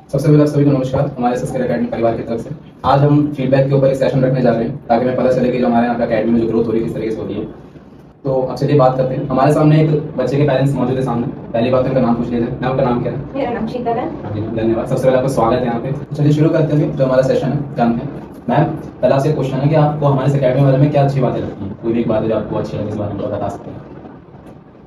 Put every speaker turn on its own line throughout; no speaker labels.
सबसे पहले आप सभी को नमस्कार। हमारे संस्कार अकेडमी परिवार की तरफ से आज हम फीडबैक के ऊपर एक सेशन रखने जा रहे हैं ताकि हमें पता चले कि जो हमारे यहाँ पे अकेडमी में जो ग्रोथ हो रही है किस तरीके से हो रही है। तो अब चलिए बात करते हैं। हमारे सामने एक बच्चे के पेरेंट्स मौजूद है सामने। पहली बात तो उनका नाम पूछ लीजिए। मैम उनका नाम क्या है?
मेरा नाम शीतल है।
हाँ जी मैम, धन्यवाद। सबसे पहले आपका स्वागत है यहाँ पे। चलिए शुरू करते हैं जो हमारा सेशन है जानते हैं। मैम पहला आपसे क्वेश्चन है कि आपको हमारे अकेडमी के बारे में क्या अच्छी बातें लगती हैं? कोई भी एक बात है जो आपको अच्छी लगे इस बारे में बता सकते हैं।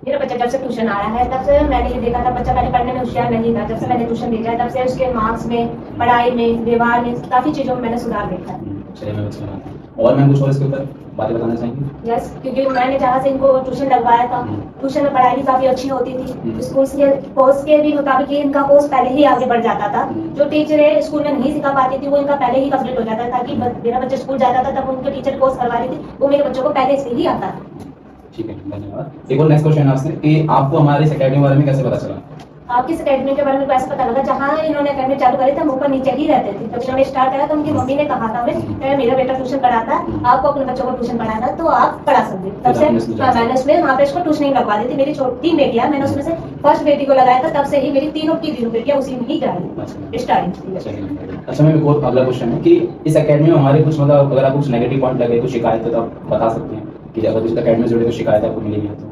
मेरा बच्चा जब से ट्यूशन आया है तब से मैंने ये देखा था, बच्चा पहले पढ़ने में होशियार नहीं था। जब से मैंने ट्यूशन भेजा है तब से उसके मार्क्स में, पढ़ाई में, व्यवहार में, काफी चीजों में मैंने सुधार देखा है।
चलिए मैम अच्छी बात है। और मैम कुछ और इसके ऊपर बातें बताना चाहेंगी?
यस, क्योंकि मैंने जहाँ से इनको ट्यूशन लगवाया था, ट्यूशन में पढ़ाई भी काफी अच्छी होती थी। स्कूल के कोर्स के भी मुताबिक ही इनका कोर्स पहले ही आगे बढ़ जाता था। जो टीचर है स्कूल में नहीं सिखा पाती थी वो इनका पहले ही कंप्लीट हो जाता था। ताकि मेरा बच्चा स्कूल जाता था तब उनके टीचर कोर्स करवा रही थी, वो मेरे बच्चों को पहले से ही आता था।
ठीक है धन्यवाद। एक और नेक्स्ट क्वेश्चन आपसे कि आपको हमारे इस अकेडमी के बारे में कैसे पता चला?
आपकी इस अकेडमी के बारे में कैसे पता लगा? जहाँ इन्होंने अकेडमी चालू करी थी हम ऊपर नीचे ही रहते थे। जब इन्होंने स्टार्ट करा तो उनकी मम्मी ने कहा था हमें, मेरा बेटा ट्यूशन पढ़ाता है, आपको अपने बच्चों को ट्यूशन पढ़ाना तो आप पढ़ा सकते। तब से मैंने उसमें वहाँ पे इसको ट्यूशन लगवा दी थी। मेरी छोटी बेटियां, मैंने उसमें से फर्स्ट बेटी को लगाया था, तब से ही मेरी तीनों बेटियां उसी में ही जा रही स्टार्टिंग।
अच्छा मैम एक और अगला क्वेश्चन है कि इस अकेडमी में हमारे कुछ मतलब अगर आपको कुछ नेगेटिव पॉइंट लगे, कुछ शिकायत है तो आप बता सकते हैं कि अगर इस अकेडमी से जुड़े तो शिकायत आपको मिलेगी तो?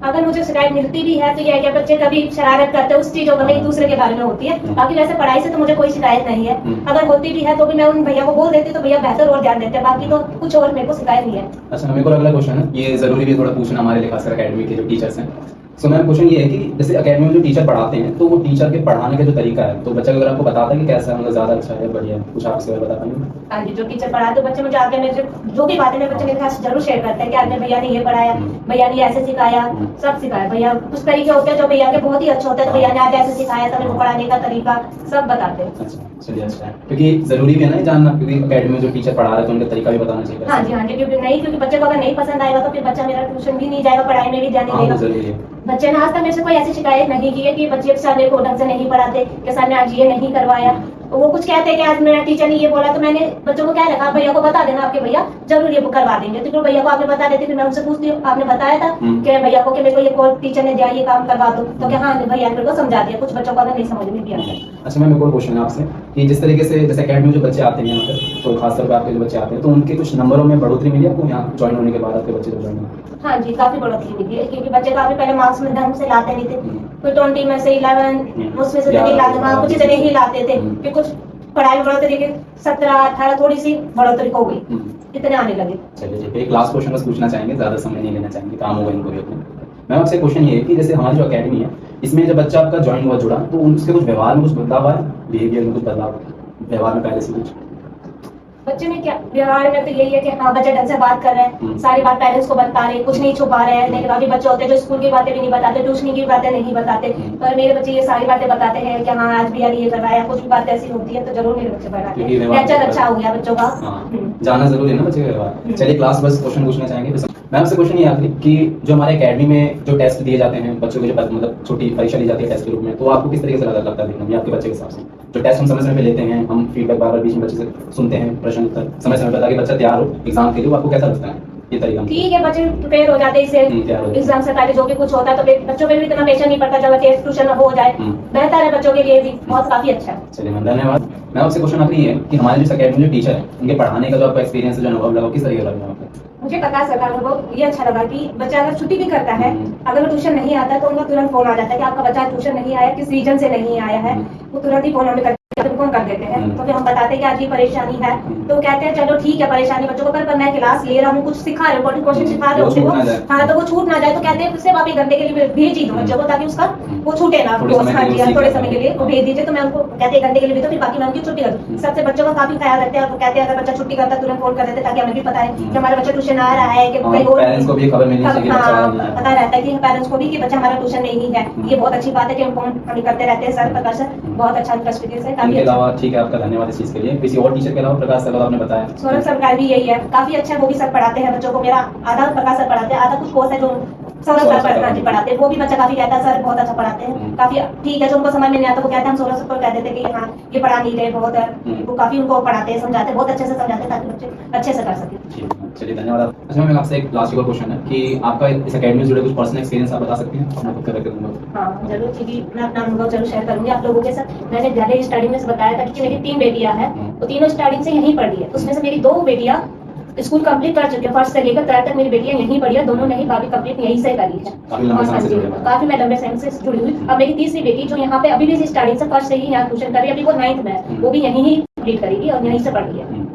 अगर मुझे शिकायत मिलती भी है तो यह क्या बच्चे कभी शरारत करते हैं, उस चीजों में एक दूसरे के बारे में होती है। बाकी वैसे पढ़ाई से तो मुझे कोई शिकायत नहीं है। अगर होती भी है तो भी मैं उन भैया को बोल देती तो भैया बेहतर और ध्यान देते हैं। बाकी तो कुछ और मेरे को शिकायत नहीं है।
अच्छा मेरे को अगला क्वेश्चन है, ये जरूरी भी थोड़ा पूछना हमारे लिए खासकर अकेडमी के जो टीचर्स हैं। सो मैम क्वेश्चन ये है कि जैसे अकेडमी में जो टीचर पढ़ाते हैं तो वो टीचर के पढ़ाने का जो तरीका है तो बच्चा अगर आपको बताता है कि कैसा मतलब ज्यादा अच्छा है बढ़िया है, कुछ आप इसके बारे में बता पाएंगे?
हाँ जी, जो टीचर पढ़ाते बच्चे मुझे आगे में जो भी बातें मेरे बच्चे मेरे साथ जरूर शेयर करते हैं कि आज भैया ने ये पढ़ाया, भैया ने ऐसे सिखाया, सब सिखाया। भैया कुछ तरीके होते हैं जो भैया के बहुत ही अच्छे होते हैं, भैया ने आज ऐसे सिखाया था, मेरे को पढ़ाने का तरीका सब बताते हैं।
चलिए अच्छा है, क्योंकि जरूरी भी है ना जानना, क्योंकि अकेडमी में जो टीचर पढ़ा रहे हैं तो उनका तरीका भी बताना चाहिए।
हाँ जी, क्योंकि बच्चे को अगर नहीं पसंद आएगा तो फिर बच्चा मेरा ट्यूशन भी नहीं जाएगा, पढ़ाई में भी ध्यान नहीं देगा। बच्चे ने आज तक मेरे से कोई ऐसी शिकायत नहीं की है कि बच्चे सर मेरे को ढंग से नहीं पढ़ाते, कि सर ने आज ये नहीं करवाया। वो कुछ कहते हैं कि आज मेरा टीचर ने ये बोला, तो मैंने बच्चों को क्या रखा, भैया को बता देना, आपके भैया जरूर ये करवा देंगे। तो भैया को आपने बता देते, फिर मैं उनसे पूछती हूँ आपने बताया था कि भैया को कि मेरे को ये टीचर ने दिया ये काम करवा दो, तो क्या हाँ भैया ने मेरे को समझा दिया। कुछ बच्चों को अगर नहीं समझ में भी आता है।
अच्छा मैम एक और क्वेश्चन है आपसे कि जिस तरीके से जैसे अकेडमी में जो बच्चे आते हैं यहाँ पर, तो खासतौर पर आपके जो बच्चे आते हैं तो उनके कुछ नंबरों में बढ़ोतरी मिली आपको यहाँ ज्वाइन होने के बाद? आपके बच्चे जो ज्वाइन हुए?
हाँ जी, काफी बढ़ोतरी मिली है, क्योंकि बच्चे काफी पहले मार्क्स में ढंग से लाते नहीं थे। कोई 20 में से 11 उसमें से नहीं लाते, हाँ कुछ इतने ही लाते थे। फिर कुछ पढ़ाई में बढ़ोतरी के 17-18 थोड़ी सी बढ़ोतरी हो गई, इतने आने लगे।
चलिए ठीक है, एक लास्ट क्वेश्चन बस पूछना चाहेंगे, ज्यादा समय नहीं लेना चाहेंगे, काम होगा इनको भी अपने। मैम आपसे क्वेश्चन ये है कि जैसे हमारी जो अकेडमी है इसमें जब बच्चा आपका ज्वाइन हुआ जुड़ा तो उसके कुछ व्यवहार में कुछ बदलाव आया, बिहेवियर में कुछ बदलाव, व्यवहार में पहले से कुछ?
बच्चे में क्या व्यवहार में तो यही है कि हाँ बच्चे ढंग से बात कर रहे हैं, सारी बात पेरेंट्स को बता रहे हैं, कुछ नहीं छुपा रहे हैं। लेकिन अभी बच्चे होते हैं जो स्कूल की बातें भी नहीं बताते, ट्यूशन की बातें नहीं बताते, पर मेरे बच्चे ये सारी बातें बताते हैं कि हाँ आज भैया ने ये करवाया। कुछ भी बात ऐसी होती है तो जरूर मेरे बच्चे बताते हैं। नेचर अच्छा हो गया बच्चों का,
जाना जरूरी है ना बच्चे का व्यवहार। चलिए क्लास बस क्वेश्चन पूछना चाहेंगे। मैम आपसे क्वेश्चन ये आखिरी कि जो हमारे अकेडमी में जो टेस्ट दिए जाते हैं बच्चों के, जो मतलब छोटी परीक्षा ली जाती है टेस्ट के रूप में, तो आपको किस तरीके से लगता है देखने में आपके बच्चे के हिसाब से? जो टेस्ट हम समय समय पे लेते हैं, हम फीडबैक बार बार बीच में बच्चे से सुनते हैं, प्रश्न उत्तर समय समय पे, ताकि बच्चा तैयार हो एग्जाम के लिए, आपको कैसा लगता है ये तरीका? ठीक
है, बच्चे प्रिपेयर हो जाते हैं इससे एग्जाम से पहले। जो भी कुछ होता है तो बच्चों पे भी इतना प्रेशर नहीं पड़ता, जब टेस्ट ट्यूशन हो जाए बेहतर है बच्चों के लिए भी, बहुत काफी अच्छा है।
चलिए मैम धन्यवाद। मैं आपसे क्वेश्चन आखिरी है कि हमारे जो अकेडमी जो टीचर है उनके पढ़ाने का जो आपका एक्सपीरियंस है, जो अनुभव लगा, किस तरीके का लगा आपको?
मुझे प्रकाश सर का अनुभव ये अच्छा लगा कि बच्चा अगर छुट्टी भी करता है, अगर वो ट्यूशन नहीं आता है तो उनका तुरंत फोन आ जाता है कि आपका बच्चा ट्यूशन नहीं आया, किस रीजन से नहीं आया है। वो तुरंत ही फोन हमें फोन कर देते हैं। तो फिर हम बताते हैं कि आज ये परेशानी है, तो कहते हैं चलो ठीक है परेशानी बच्चों को, पर मैं क्लास ले रहा हूँ, कुछ सिखा रहा हूँ, क्वेश्चन सिखा रहा हूँ, हाँ तो वो छूट ना जाए। तो कहते हैं सिर्फ आप 1 घंटे के लिए भेज ही दो बच्चों को, ताकि उसका वो छूटे ना, थोड़े समय के लिए वो भेज दीजिए। तो मैं उनको कहते हैं 1 घंटे के लिए भेजो, फिर बाकी मैं उनकी छुट्टी कर दूँ। सबसे बच्चों का काफी ख्याल रखते हैं और कहते हैं अगर बच्चा छुट्टी करता है तुरंत फोन कर देते ताकि हमें भी पता है कि हमारा बच्चा ट्यूशन आ रहा है, कि कहीं और पता रहता है कि पेरेंट्स को भी कि बच्चा हमारा ट्यूशन नहीं है। ये बहुत अच्छी बात है कि हम फोन करते रहते हैं। सर प्रकाश सर बहुत अच्छा एक्सपीरियंस है।
इनके अलावा ठीक है, आपका धन्यवाद इस चीज के लिए। किसी और टीचर के अलावा प्रकाश सर आपने बताया?
सौरभ सर का भी यही है, काफी अच्छा है, वो भी सर पढ़ाते हैं बच्चों को। मेरा आधा प्रकाश सर पढ़ाते हैं, आधा कुछ कोर्स है जो सौरभ
सौरभ
सर
सर
हाँ जी पढ़ाते हैं, वो भी बच्चा काफी कहता है सर बहुत अच्छा पढ़ाते हैं, काफी ठीक है, जो उनको समझ में नहीं आता वो कहते हैं हम सौरभ सर को कहते थे कि हाँ ये पढ़ा नहीं रहे बहुत है, वो काफी उनको पढ़ाते हैं समझाते हैं, बहुत अच्छे से समझाते हैं ताकि बच्चे अच्छे से कर सकें।
ठीक है, चलिए धन्यवाद। अच्छा मैम आपसे एक लास्ट और क्वेश्चन है कि आपका इस एकेडमी से जुड़े कुछ पर्सनल एक्सपीरियंस आप बता सकती हैं अपना खुद का करके दूंगा।
हाँ जरूर, क्योंकि मैं अपना अनुभव जरूर शेयर करूंगी आप लोगों के साथ। मैंने पहले स्टार्टिंग में से बताया था कि मेरी 3 बेटियां हैं, वो तीनों स्टार्टिंग से यहीं पढ़ी है, उसमें से मेरी 2 बेटियां स्कूल कंप्लीट कर चुकी है, फर्स्ट से लेकर 3rd तक मेरी बेटियां यहीं पढ़ी है, दोनों ने ही 12वीं कंप्लीट यहीं से करी है।
काफी लंबे समय से जुड़े हैं।
काफी मैं लंबे समय से जुड़ी हुई। अब मेरी तीसरी बेटी जो यहाँ पे अभी भी स्टार्टिंग से फर्स्ट से ही यहाँ ट्यूशन कर रही है, अभी वो 9th में है, वो भी यहीं ही कंप्लीट करेगी और यहीं से पढ़ रही है।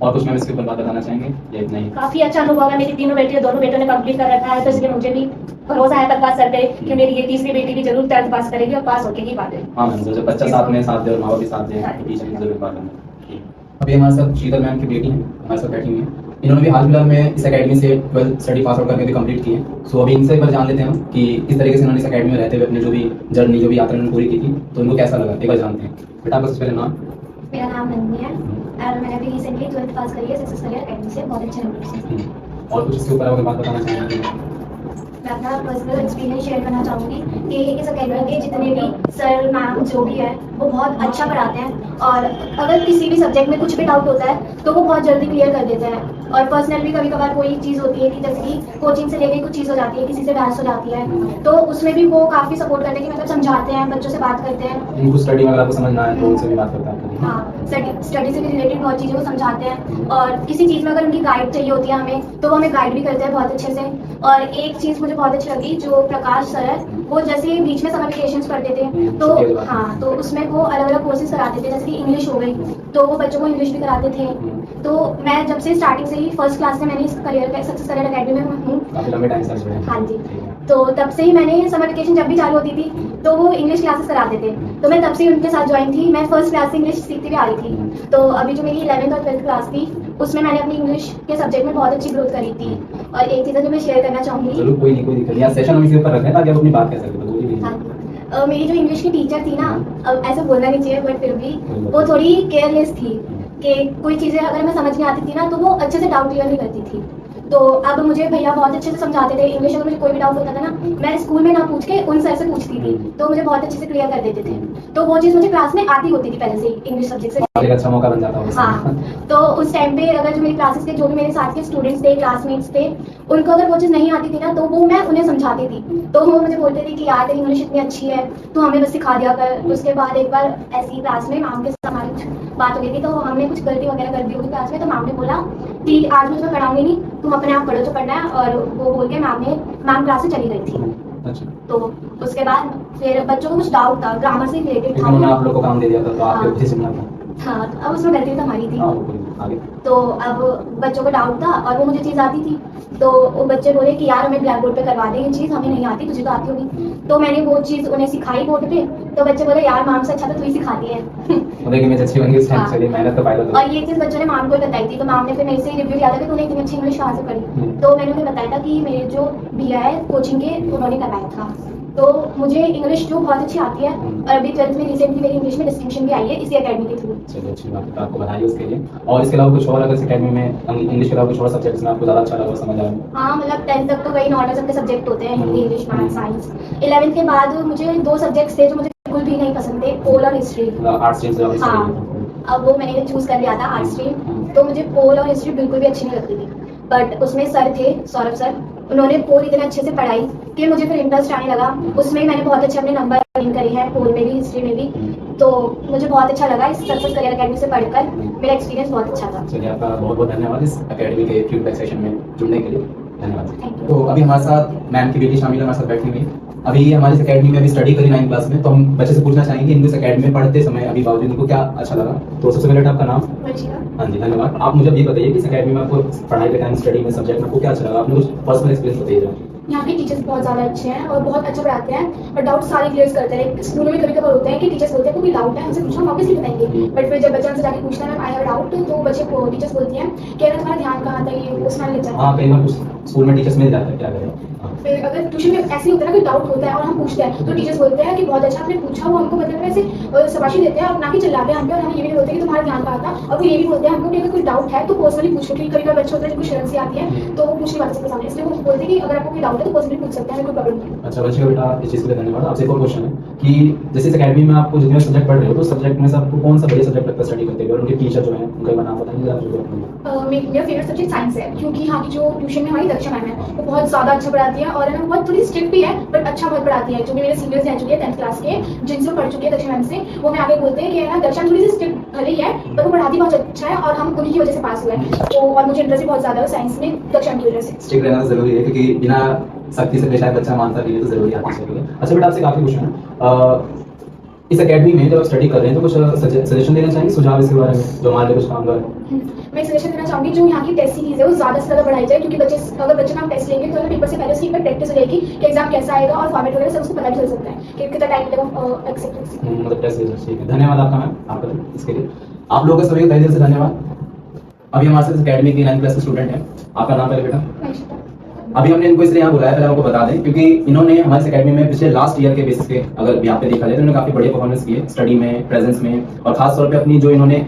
और कुछ मैम इसके ऊपर बात बताना चाहेंगे या इतना ही?
काफी अच्छा अनुभव है, मेरी तीनों बेटियां दोनों बेटों ने कंप्लीट कर रखा है, तो इसलिए मुझे भी भरोसा है प्रकाश सर पे कि मेरी ये तीसरी बेटी भी जरूर 10th पास करेगी और पास होके ही बात है।
हाँ मैम, जब बच्चा साथ में साथ दे और माँ बाप भी साथ दे, बीच में जरूर बात करना। अभी हमारे साथ शीतल मैम की बेटी हैं, हमारे साथ बैठी हुई हैं। इन्होंने भी हाल फिलहाल में इस एकेडमी से 12th स्टडी पास आउट करके भी कंप्लीट की है। सो अभी इनसे एक बार जान लेते हैं हम कि किस तरीके से इन्होंने इस एकेडमी में रहते हुए अपनी जो भी जर्नी, जो भी यात्रा इन्होंने पूरी की थी, तो इनको कैसा लगा एक बार जानते हैं। बेटा आपका सबसे पहले नाम?
मेरा नाम नंदनी है और मैंने अभी रिसेंटली 12th पास करी है सक्सेस करियर एकेडमी से, बहुत अच्छे नंबर से।
और कुछ इसके ऊपर आप बात बताना चाहेंगे?
मैं अपना पर्सनल एक्सपीरियंस शेयर करना चाहूँगी कि इस अकेडमी के जितने भी सर मैम जो भी है वो बहुत अच्छा पढ़ाते हैं, और अगर किसी भी सब्जेक्ट में कुछ भी डाउट होता है तो वो बहुत जल्दी क्लियर कर देते हैं। और पर्सनल भी कभी कभार कोई चीज़ होती है कि जैसे कि कोचिंग से लेके कुछ चीज़ हो जाती है, किसी से बहस हो जाती है, तो उसमें भी वो काफ़ी सपोर्ट करते हैं कि मतलब समझाते हैं, बच्चों से बात करते हैं।
उनको स्टडी में अगर आपको समझना है तो उनसे भी बात करता है।
हाँ, स्टडी से भी रिलेटेड बहुत चीज़ें वो समझाते हैं, और किसी चीज़ में अगर उनकी गाइड चाहिए होती है हमें तो वो हमें गाइड भी करते हैं बहुत अच्छे से। और एक चीज़ मुझे बहुत अच्छी लगी, जो प्रकाश सर है वो जैसे बीच में समर वेकेशंस पढ़ते थे तो हाँ, तो उसमें वो अलग अलग कोर्सेज कराते थे, जैसे कि इंग्लिश हो गई तो वो बच्चों को इंग्लिश भी कराते थे। तो मैं जब से स्टार्टिंग से ही फर्स्ट क्लास से मैंने इस करियर सक्सेस करियर अकेडमी में हूँ।
काफी लंबे टाइम से जुड़े हैं।
हाँ जी, तो तब से ही मैंने समर वेकेशन जब भी चालू होती थी तो वो इंग्लिश क्लासेस कराते थे, तो मैं तब से ही उनके साथ ज्वाइन थी। मैं फर्स्ट क्लास से इंग्लिश सीखती भी आ रही थी, तो अभी जो मेरी 11th और 12th क्लास थी उसमें मैंने अपनी इंग्लिश के सब्जेक्ट में बहुत अच्छी ग्रोथ करी थी। और एक चीज़ जो मैं शेयर करना चाहूँगी,
जरूर, कोई नहीं, कोई दिक्कत नहीं, सेशन हम इसी ऊपर रखें ताकि आप अपनी बात कह सकें। तो बोलिए।
हाँ, मेरी जो इंग्लिश की टीचर थी ना, अब ऐसे बोलना नहीं चाहिए बट फिर भी वो थोड़ी केयरलेस थी कि कोई चीज़ें अगर मैं समझ नहीं आती थी ना तो वो अच्छे से डाउट क्लियर नहीं करती थी। तो अब मुझे भैया बहुत अच्छे से समझाते थे इंग्लिश, अगर मुझे कोई भी डाउट होता था ना मैं स्कूल में ना पूछ के उन सर से पूछती थी, तो मुझे बहुत अच्छे से क्लियर कर देते थे। तो वो चीज़ मुझे क्लास में आती होती थी पहले से इंग्लिश सब्जेक्ट से।
एक अच्छा मौका बन जाता है।
हाँ, तो उस टाइम पे अगर जो मेरी क्लासेस के जो भी मेरे साथ के स्टूडेंट्स थे, क्लासमेट्स थे, उनको अगर वो चीज़ नहीं आती थी ना तो वो मैं उन्हें समझाती थी, तो वो मुझे बोलते थे कि यार तेरी इंग्लिश इतनी अच्छी है तो हमें बस सिखा दिया कर। उसके बाद एक बार ऐसी क्लास में मैम के साथ हमारी कुछ बात हो गई थी, तो हमने कुछ गलती वगैरह कर दी होगी क्लास में, तो मैम ने बोला कि आज मैं तुम्हें पढ़ाऊंगी नहीं, तुम अपने आप पढ़ो जो पढ़ना है। और वो बोल के मैम क्लास से चली गई थी।
अच्छा।
तो उसके बाद फिर बच्चों को कुछ डाउट था, ग्रामर से रिलेटेड था।
उन्होंने आप लोग को काम दे दिया था तो आपके पीछे से मिला था।
हाँ, अब उसमें गलती तो हमारी थी।
आगे।
तो अब बच्चों को डाउट था और वो मुझे चीज़ आती थी, तो वो बच्चे बोले कि यार हमें ब्लैक बोर्ड पे करवा दे ये चीज़, हमें नहीं आती, तुझे तो आती होगी। तो मैंने वो चीज़ उन्हें सिखाई बोर्ड पे, तो बच्चे बोले यार मैम से अच्छा तो तू ही सिखाती है।
देखिए मैं अच्छी बन गई, चलिए मेहनत का फायदा तो।
और ये चीज़ बच्चों ने मैम को बताई थी, तो मैम ने फिर मेरे से रिव्यू दिया था कि तूने इतनी अच्छी इंग्लिश कहाँ से पढ़ी। तो मैंने उन्हें बताया था कि मेरे जो भैया है कोचिंग के उन्होंने करवाया था। तो मुझे इंग्लिश जो बहुत अच्छी आती है, और अभी 12th में रिसेंटली मेरी इंग्लिश में डिस्टिंक्शन भी आई है इसी अकेडमी के थ्रू।
चलिए अच्छी बात है, आपको बधाई उसके लिए। और इसके अलावा कुछ और अगर इस एकेडमी में इंग्लिश के अलावा कुछ और सब्जेक्ट्स में आपको ज़्यादा अच्छा लगा समझ आया?
हाँ, मतलब 10th तक तो वही नॉर्मल सबके सब्जेक्ट होते हैं, Hindi, English, math, science. 11th के बाद मुझे 2 सब्जेक्ट्स थे जो मुझे बिल्कुल भी नहीं पसंद थे, पोल और हिस्ट्री।
आर्ट्स स्ट्रीम से
हाँ, अब वो मैंने चूज़ कर लिया था आर्ट स्ट्रीम, तो मुझे पोल और हिस्ट्री बिल्कुल भी अच्छी नहीं लगती थी। बट उसमें सर थे सौरभ सर, उन्होंने पोल इतने अच्छे से पढ़ाई कि मुझे फिर इंटरेस्ट आने लगा। उसमें मैंने बहुत अच्छे अपने नंबर गेन करे हैं, पोल में भी, हिस्ट्री में भी। तो मुझे बहुत अच्छा लगा इस सक्सेस करियर अकेडमी से पढ़कर, मेरा एक्सपीरियंस बहुत अच्छा था।
चलिए आपका बहुत बहुत धन्यवाद इस एकेडमी के फीडबैक सेशन में जुड़ने के लिए, धन्यवाद।
Thank you.
तो अभी हमारे साथ मैम की बेटी शामिल है, हमारे साथ बैठी हुई है। अभी हमारी इस एकेडमी में अभी स्टडी करी 9th क्लास में, तो हम बच्चे से पूछना चाहेंगे इनको इस एकेडमी में पढ़ते समय अभी बावजूद इनको क्या अच्छा लगा। तो सबसे पहले आपका नाम? हाँ जी, धन्यवाद। आप मुझे ये बताइए कि इस एकेडमी में आपको पढ़ाई के टाइम, स्टडी में, सब्जेक्ट में आपको क्या अच्छा लगा? आपने कुछ पर्सनल एक्सपीरियंस बताइए।
यहाँ के टीचर्स बहुत ज़्यादा अच्छे हैं और बहुत अच्छा पढ़ाते हैं और डाउट सारे क्लियर करते हैं। स्कूलों में कभी कभार होते हैं कि टीचर्स बोलते हैं कोई डाउट है हमसे पूछो, हम वापस ही बताएंगे, बट फिर जब बच्चा हमसे जाके पूछता है आई हैव डाउट, तो बच्चे को टीचर्स बोलती हैं कि अगर तुम्हारा ध्यान कहाँ था, ये उसमें लग जाता है।
हाँ, कई बार कुछ स्कूल में टीचर्स मिल जाता है, क्या करें।
फिर अगर ट्यूशन में ऐसे ही होता है ना, कोई डाउट होता है और हम पूछते हैं तो टीचर्स बोलते हैं कि बहुत अच्छा आपने पूछा, वो हमको मतलब ऐसे शाबाशी देते हैं और ना कि चिल्लाते हैं हम पे, और हमें ये भी नहीं बोलते कि तुम्हारा ध्यान कहाँ था, और वो ये भी बोलते हैं हमको कि अगर कोई डाउट है तो पर्सनली पूछ लो, क्योंकि कभी कभी बच्चे होते हैं जिनको शर्म सी आती है तो वो पूछ नहीं पाते सबके सामने, इसलिए वो बोलते हैं कि अगर आपको कोई डाउट है तो पर्सनली पूछ सकते हैं, हमें कोई प्रॉब्लम नहीं है।
अच्छा बच्चे का बेटा, इस चीज़ के लिए धन्यवाद। आपसे एक और क्वेश्चन है कि जैसे इस अकेडमी में आपको जितने सब्जेक्ट पढ़ रहे हो तो सब्जेक्ट में से आपको कौन सा बढ़िया सब्जेक्ट लगता है स्टडी करते हुए, और उनके टीचर जो हैं उनका नाम बताएंगे आप जो
मेरा फेवरेट सब्जेक्ट साइंस है, क्योंकि यहाँ की जो ट्यूशन में हमारी दक्षा मैम है वो बहुत ज़्यादा अच्छा पढ़ाती है, और है ना बहुत थोड़ी स्ट्रिक्ट भी है बट अच्छा बहुत पढ़ाती है। जो भी मेरे सीनियर्स रह चुके हैं 10th क्लास के, जिनसे वो पढ़ चुके हैं दक्षा मैम से, वो मैं आगे बोलते हैं कि है ना दक्षा थोड़ी सी स्ट्रिक्ट भले ही है पर वो पढ़ाती बहुत अच्छा है, और हम उन्हीं की वजह से पास हुए हैं। तो और मुझे इंटरेस्ट भी बहुत ज़्यादा है साइंस में दक्षा मैम की वजह से।
स्ट्रिक्ट रहना जरूरी है, क्योंकि बिना सख्ती से शायद बच्चा मानता भी है, तो जरूरी आना चाहिए। अच्छा बेटा, आपसे काफी क्वेश्चन है। इस अकेडमी में जब आप स्टडी कर रहे हैं तो कुछ सजेशन देना चाहेंगे, सुझाव इसके बारे में जो हमारे लिए कुछ काम कर।
मैं सजेशन देना चाहूँगी जो यहाँ की टेस्ट सीरीज है वो ज़्यादा से ज़्यादा बढ़ाई जाए, क्योंकि अगर बच्चे का टेस्ट लेंगे तो हमें पेपर से पहले उसकी प्रैक्टिस रहेगी कि एग्जाम कैसा आएगा, और फॉर्मेट वगैरह सब उसको पता भी चल सकता है कि कितना टाइम लगेगा एक्सेप्टेंस।
मतलब टेस्ट ठीक है। धन्यवाद आपका मैम, आपका इसके लिए। आप लोगों का सभी तहे दिल से धन्यवाद। अभी हमारे साथ अकेडमी की 9th क्लास के स्टूडेंट हैं। आपका नाम पहले बेटा? अभी हमने इनको इसलिए यहाँ बुलाया, पहले आपको बता दें क्योंकि इन्होंने हमारे अकेडमी में पिछले लास्ट ईयर के बेसिस पे अगर यहाँ पे देखा जाए तो इन्होंने काफी बढ़िया परफॉर्मेंस की है स्टडी में, प्रेजेंस में, और खास तौर पे अपनी जो इन्होंने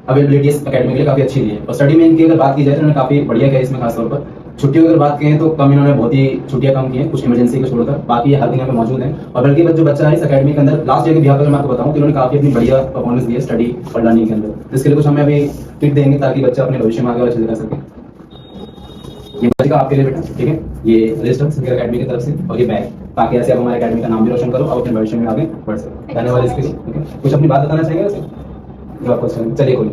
अवेलेबिलिटी इस अकेडमी के लिए काफी अच्छी दी है। और स्टडी में इनकी अगर बात की जाए तो इन्होंने काफी बढ़िया किया इसमें। खास तौर पर छुट्टियों की अगर बात करें तो कम इन्होंने बहुत ही छुट्टियां कम की हैं, कुछ इमरजेंसी को छोड़कर, बाकी ये हर दिन यहाँ पे मौजूद हैं। और बल्कि जो बच्चा है इस अकेडमी के अंदर लास्ट ईयर के बिहार पर मैं आपको बताऊं तो इन्होंने काफी अपनी बढ़िया परफॉर्मेंस दी है स्टडी और लर्निंग के अंदर। इसके लिए कुछ हमें अभी टिप देंगे ताकि बच्चा अपने भविष्य में आगे और अच्छे से कर सके। ये बच्चा आपके लिए बेटा, ठीक है, ये रजिस्टर संगीत अकेडमी की तरफ से, और ये बैग, ताकि ऐसे आप हमारे अकेडमी का नाम भी रोशन करो और अपने भविष्य में आगे बढ़ सको। धन्यवाद इसके लिए। कुछ अपनी बात बताना चाहिए वैसे जो आपको? चलिए कोई